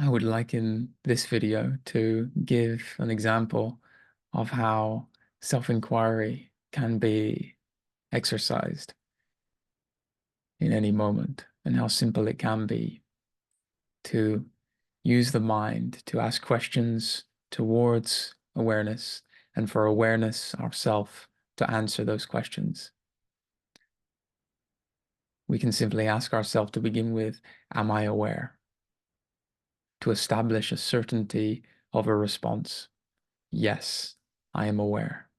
I would like in this video to give an example of how self-inquiry can be exercised in any moment and how simple it can be to use the mind to ask questions towards awareness and for awareness ourself to answer those questions. We can simply ask ourselves to begin with, am I aware? To establish a certainty of a response. Yes, I am aware.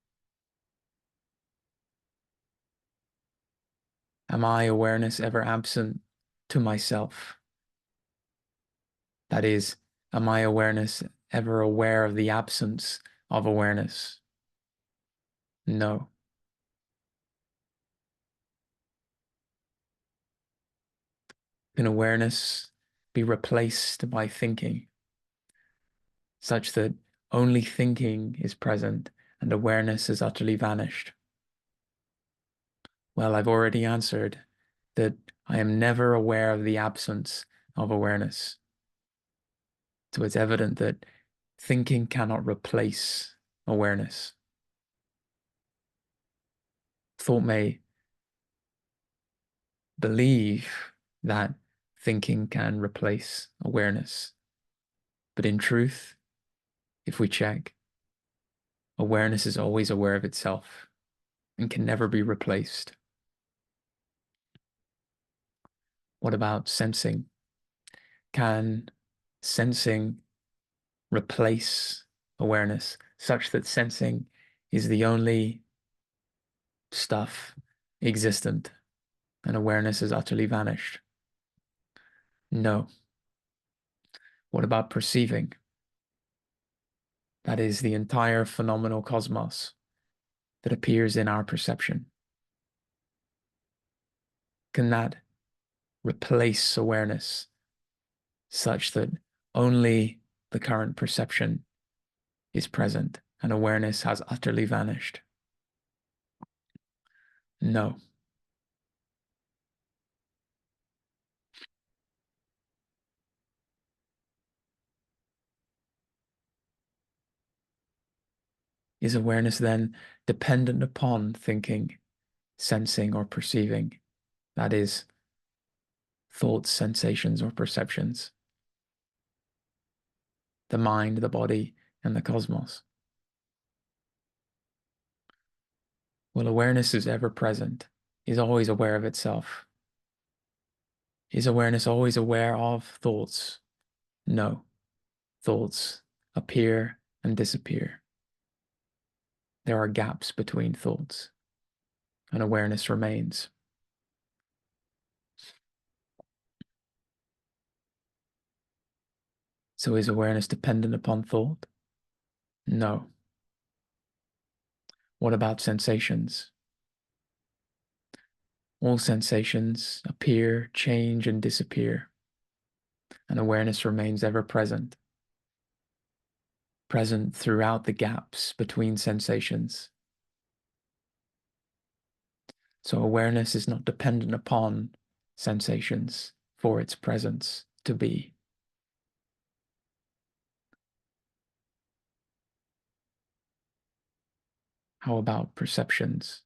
Am I awareness ever absent to myself? That is, am I awareness ever aware of the absence of awareness? No. Can awareness be replaced by thinking, such that only thinking is present and awareness is utterly vanished? Well, I've already answered that I am never aware of the absence of awareness. So it's evident that thinking cannot replace awareness. Thought may believe that thinking can replace awareness. But in truth, if we check, awareness is always aware of itself and can never be replaced. What about sensing? Can sensing replace awareness such that sensing is the only stuff existent and awareness is utterly vanished? No. What about perceiving? That is the entire phenomenal cosmos that appears in our perception. Can that replace awareness such that only the current perception is present and awareness has utterly vanished? No. Is awareness then dependent upon thinking, sensing, or perceiving? That is, thoughts, sensations, or perceptions? The mind, the body, and the cosmos. Well, awareness is ever present, is always aware of itself. Is awareness always aware of thoughts? No. Thoughts appear and disappear. There are gaps between thoughts, and awareness remains. So is awareness dependent upon thought? No. What about sensations? All sensations appear, change, and disappear, and awareness remains ever present, present throughout the gaps between sensations. So awareness is not dependent upon sensations for its presence to be. How about perceptions?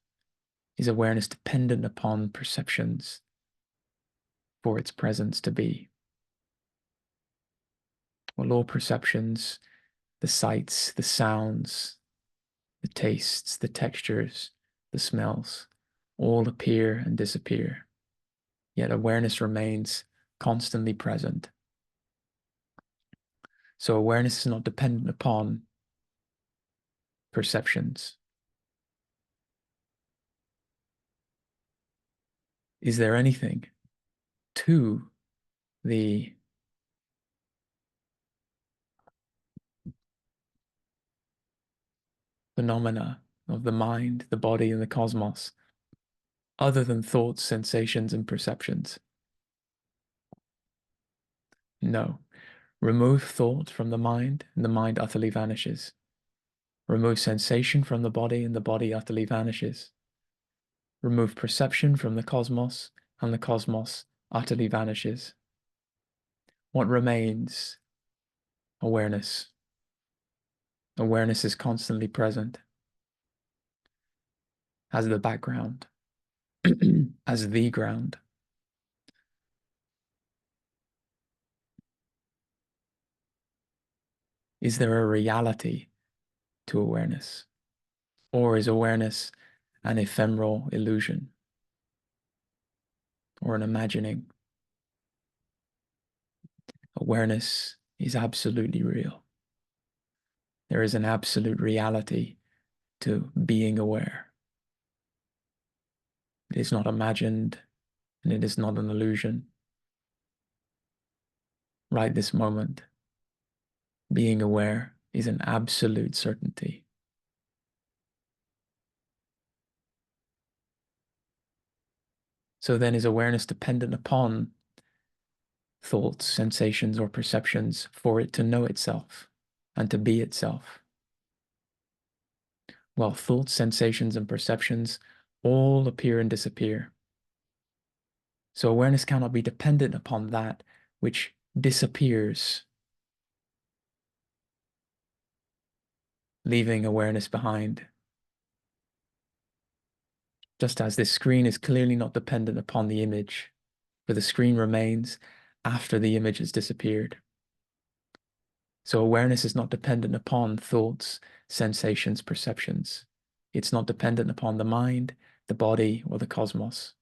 Is awareness dependent upon perceptions for its presence to be? Well, all perceptions, the sights, the sounds, the tastes, the textures, the smells, all appear and disappear. Yet awareness remains constantly present. So awareness is not dependent upon perceptions. Is there anything to the phenomena of the mind, the body, and the cosmos other than thoughts, sensations, and perceptions? No. Remove thought from the mind, and the mind utterly vanishes. Remove sensation from the body utterly vanishes. Remove perception from the cosmos, and the cosmos utterly vanishes. What remains awareness. Awareness is constantly present as the background, as the ground. Is there a reality to awareness? Or is awareness an ephemeral illusion or an imagining? Awareness is absolutely real. There is an absolute reality to being aware. It is not imagined and it is not an illusion. Right this moment, being aware is an absolute certainty. So then is awareness dependent upon thoughts, sensations, or perceptions for it to know itself and to be itself? Well, thoughts, sensations, and perceptions all appear and disappear. So awareness cannot be dependent upon that which disappears, leaving awareness behind. Just as this screen is clearly not dependent upon the image, for the screen remains after the image has disappeared. So awareness is not dependent upon thoughts, sensations, perceptions. It's not dependent upon the mind, the body, or the cosmos.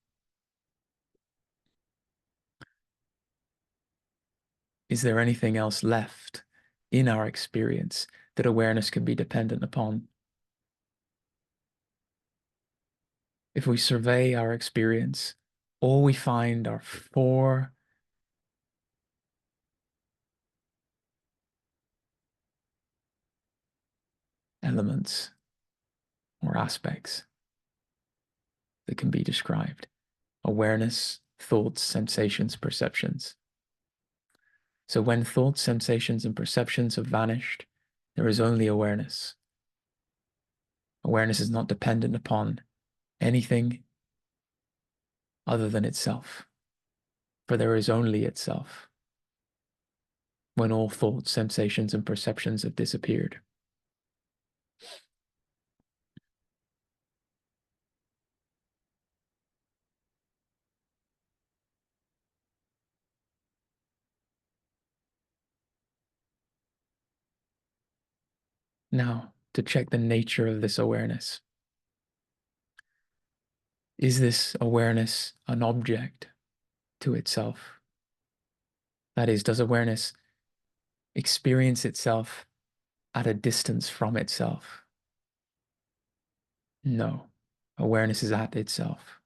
Is there anything else left in our experience that awareness can be dependent upon? If we survey our experience, all we find are four elements or aspects that can be described: awareness, thoughts, sensations, perceptions. So when thoughts, sensations, and perceptions have vanished, there is only awareness. Awareness is not dependent upon anything other than itself, for there is only itself when all thoughts, sensations, and perceptions have disappeared. Now, to check the nature of this awareness. Is this awareness an object to itself? That is, does awareness experience itself at a distance from itself? No, awareness is at itself.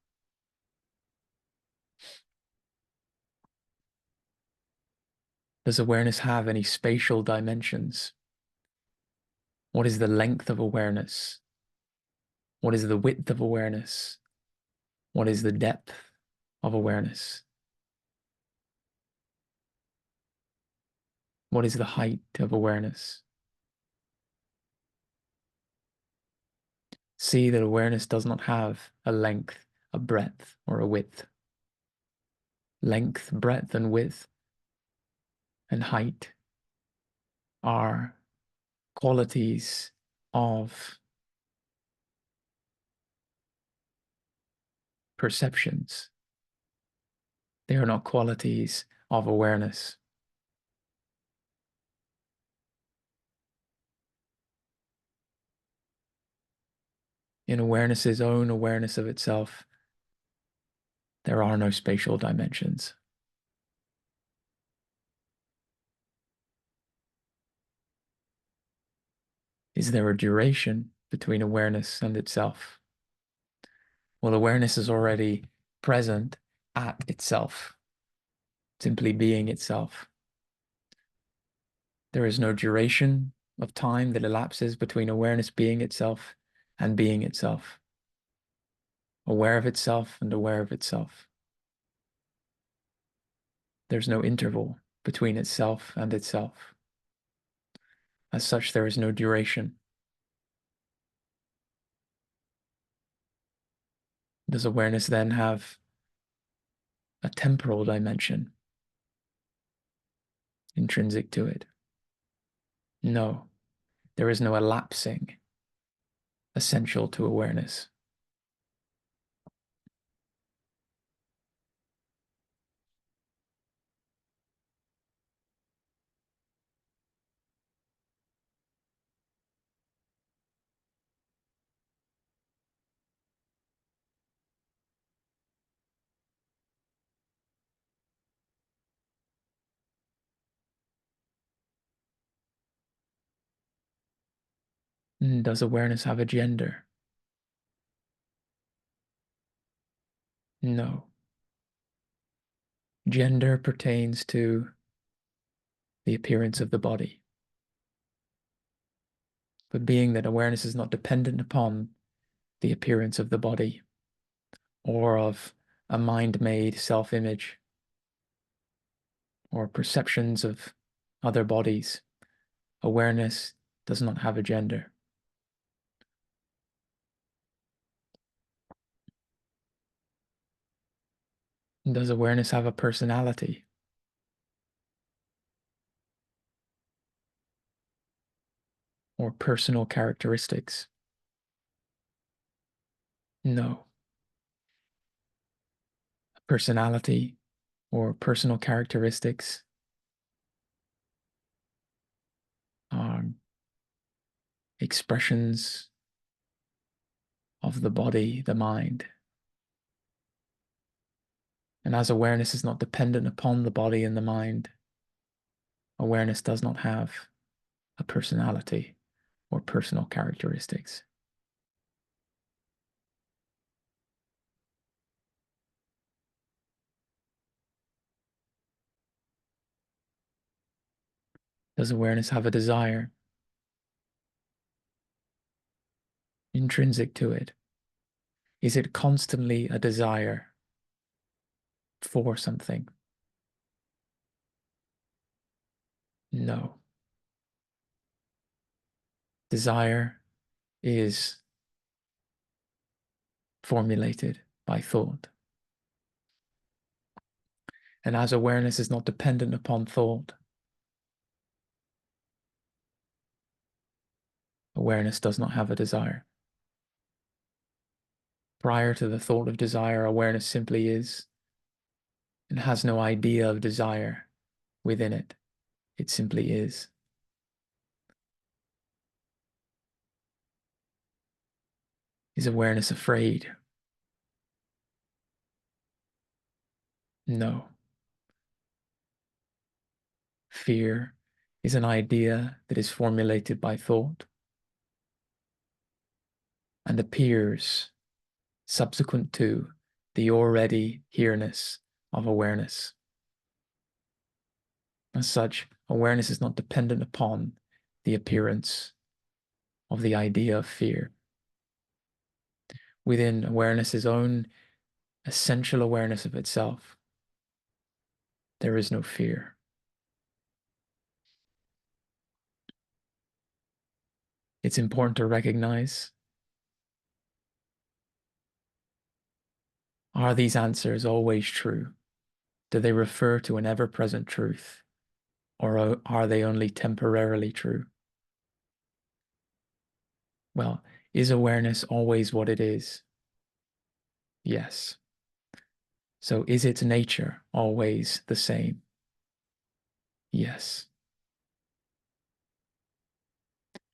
Does awareness have any spatial dimensions? What is the length of awareness? What is the width of awareness? What is the depth of awareness? What is the height of awareness? See that awareness does not have a length, a breadth, or a width. Length, breadth, and width and height are qualities of perceptions. They are not qualities of awareness. In awareness's own awareness of itself, there are no spatial dimensions. Is there a duration between awareness and itself? Well, awareness is already present at itself, simply being itself. There is no duration of time that elapses between awareness being itself and being itself, aware of itself and aware of itself. There's no interval between itself and itself. As such, there is no duration. Does awareness then have a temporal dimension intrinsic to it? No, there is no elapsing essential to awareness. Does awareness have a gender? No. Gender pertains to the appearance of the body. But being that awareness is not dependent upon the appearance of the body or of a mind-made self-image or perceptions of other bodies, awareness does not have a gender. Does awareness have a personality? Or personal characteristics? No. Personality or personal characteristics are expressions of the body, the mind. And as awareness is not dependent upon the body and the mind, awareness does not have a personality or personal characteristics. Does awareness have a desire intrinsic to it? Is it constantly a desire for something? No. Desire is formulated by thought. And as awareness is not dependent upon thought, awareness does not have a desire. Prior to the thought of desire, awareness simply is and has no idea of desire within it. It simply is. Is awareness afraid? No. Fear is an idea that is formulated by thought and appears subsequent to the already here-ness of awareness. As such, awareness is not dependent upon the appearance of the idea of fear. Within awareness's own essential awareness of itself, there is no fear. It's important to recognize, are these answers always true? Do they refer to an ever-present truth, or are they only temporarily true? Well, is awareness always what it is? Yes. So is its nature always the same? Yes.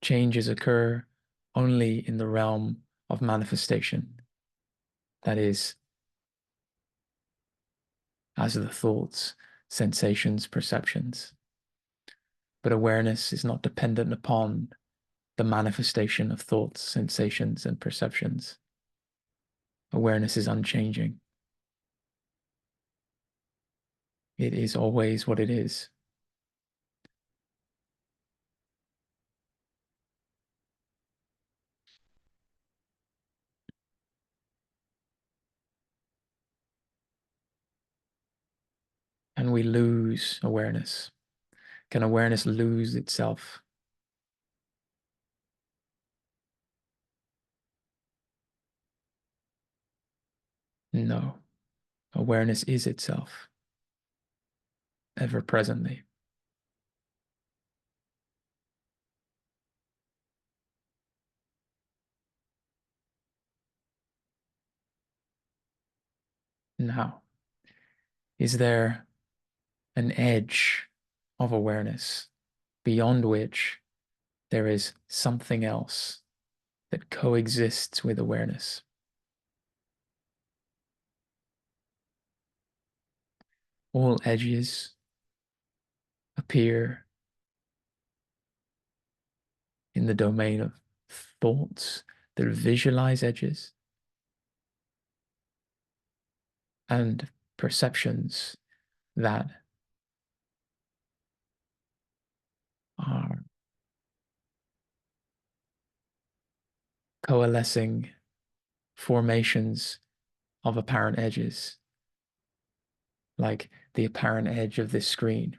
Changes occur only in the realm of manifestation. That is, as the thoughts, sensations, perceptions. But awareness is not dependent upon the manifestation of thoughts, sensations, and perceptions. Awareness is unchanging. It is always what it is. And we lose awareness. Can awareness lose itself? No. Awareness is itself, ever presently. Now, is there an edge of awareness beyond which there is something else that coexists with awareness? All edges appear in the domain of thoughts that visualize edges and perceptions that are coalescing formations of apparent edges, like the apparent edge of this screen.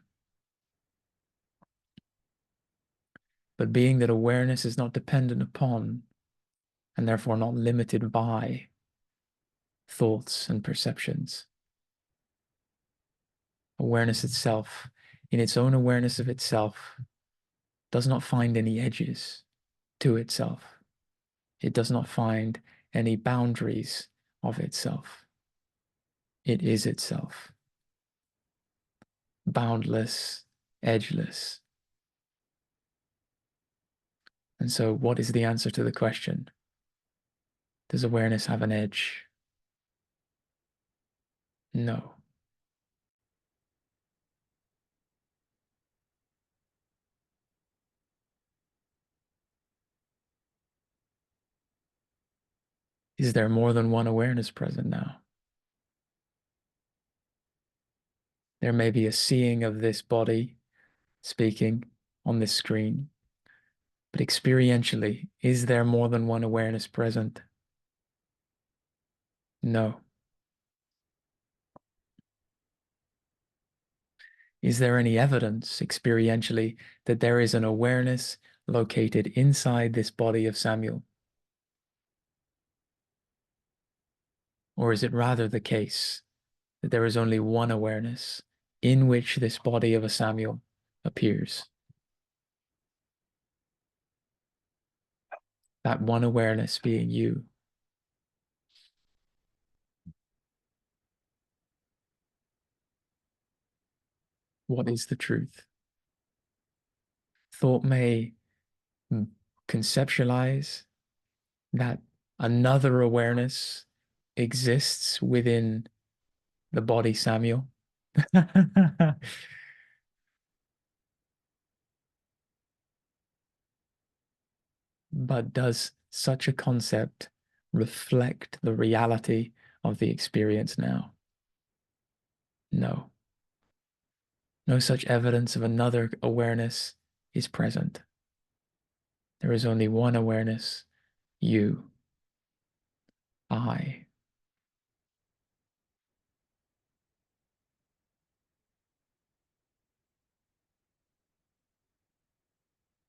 But being that awareness is not dependent upon, and therefore not limited by, thoughts and perceptions, awareness itself, in its own awareness of itself, does not find any edges to itself. It does not find any boundaries of itself. It is itself, boundless, edgeless. And so, what is the answer to the question? Does awareness have an edge? No. Is there more than one awareness present now? There may be a seeing of this body speaking on this screen, but experientially, is there more than one awareness present? No. Is there any evidence experientially that there is an awareness located inside this body of Samuel? Or is it rather the case that there is only one awareness in which this body of a Samuel appears? That one awareness being you. What is the truth? Thought may conceptualize that another awareness exists within the body Samuel. But does such a concept reflect the reality of the experience now? No. No such evidence of another awareness is present. There is only one awareness, you, I.